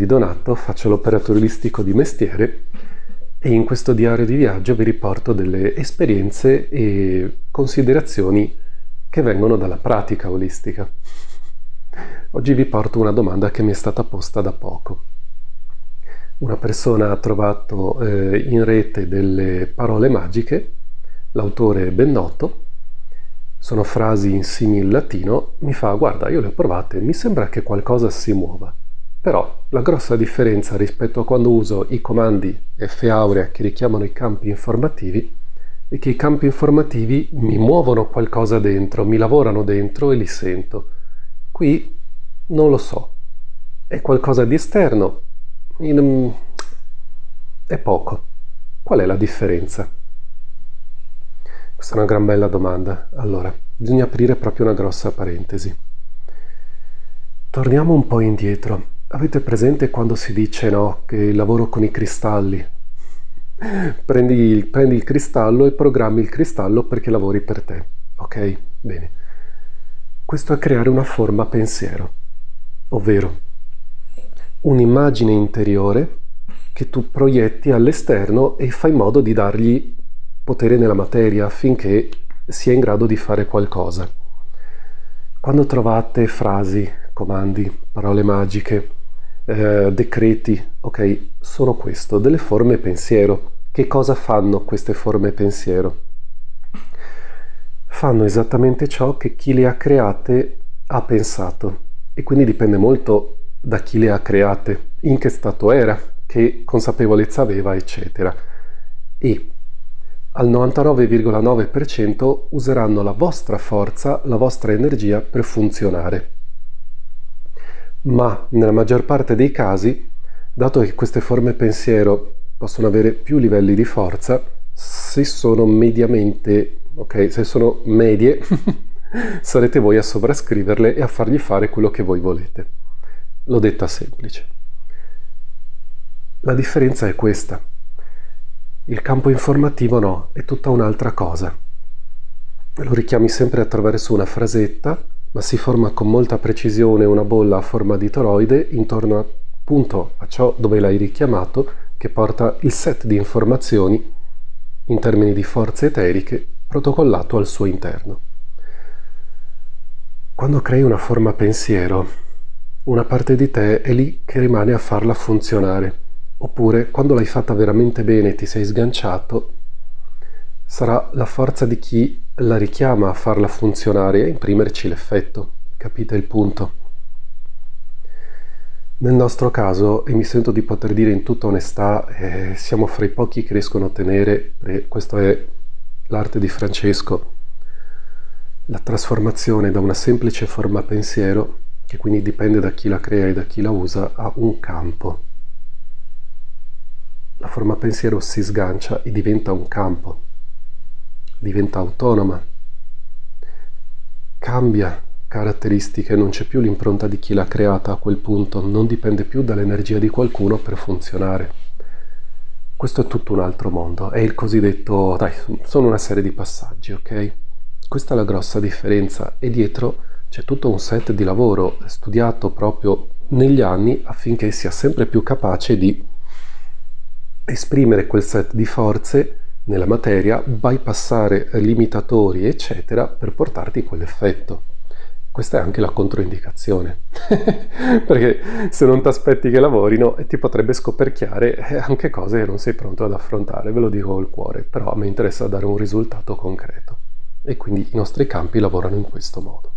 Donato, faccio l'operatore olistico di mestiere e in questo diario di viaggio vi riporto delle esperienze e considerazioni che vengono dalla pratica olistica. Oggi vi porto una domanda che mi è stata posta da poco. Una persona ha trovato in rete delle parole magiche, l'autore è ben noto, sono frasi in simil latino, mi fa guarda io le ho provate, mi sembra che qualcosa si muova. Però la grossa differenza rispetto a quando uso i comandi F aurea che richiamano i campi informativi è che i campi informativi mi muovono qualcosa dentro, mi lavorano dentro e li sento. Qui non lo so, è qualcosa di esterno, è poco. Qual è la differenza? Questa è una gran bella domanda. Allora, bisogna aprire proprio una grossa parentesi. Torniamo un po' indietro. Avete presente quando si dice no, che lavoro con i cristalli? Prendi il cristallo e programmi il cristallo perché lavori per te. Ok? Bene. Questo è creare una forma pensiero, ovvero un'immagine interiore che tu proietti all'esterno e fai in modo di dargli potere nella materia affinché sia in grado di fare qualcosa. Quando trovate frasi, comandi, parole magiche, decreti, ok, sono questo, delle forme pensiero. Che cosa fanno queste forme pensiero? Fanno esattamente ciò che chi le ha create ha pensato e quindi dipende molto da chi le ha create, in che stato era, che consapevolezza aveva, eccetera. E al 99,9% useranno la vostra forza, la vostra energia per funzionare. Ma nella maggior parte dei casi, dato che queste forme pensiero possono avere più livelli di forza, se sono mediamente, ok, se sono medie, sarete voi a sovrascriverle e a fargli fare quello che voi volete. L'ho detta semplice. La differenza è questa. Il campo informativo no, è tutta un'altra cosa. Lo richiami sempre attraverso una frasetta, ma si forma con molta precisione una bolla a forma di toroide intorno appunto a ciò dove l'hai richiamato, che porta il set di informazioni in termini di forze eteriche protocollato al suo interno. Quando crei una forma pensiero, una parte di te è lì che rimane a farla funzionare, oppure quando l'hai fatta veramente bene e ti sei sganciato, sarà la forza di chi la richiama a farla funzionare e a imprimerci l'effetto. Capite il punto? Nel nostro caso, e mi sento di poter dire in tutta onestà, siamo fra i pochi che riescono a ottenere, questa è l'arte di Francesco, la trasformazione da una semplice forma pensiero, che quindi dipende da chi la crea e da chi la usa, a un campo. La forma pensiero si sgancia e diventa un campo, diventa autonoma, cambia caratteristiche, non c'è più l'impronta di chi l'ha creata a quel punto, non dipende più dall'energia di qualcuno per funzionare. Questo è tutto un altro mondo, è il cosiddetto, dai, sono una serie di passaggi, ok? Questa è la grossa differenza e dietro c'è tutto un set di lavoro studiato proprio negli anni affinché sia sempre più capace di esprimere quel set di forze nella materia, bypassare limitatori, eccetera, per portarti quell'effetto. Questa è anche la controindicazione, perché se non ti aspetti che lavorino ti potrebbe scoperchiare anche cose che non sei pronto ad affrontare, ve lo dico col cuore, però a me interessa dare un risultato concreto e quindi i nostri campi lavorano in questo modo.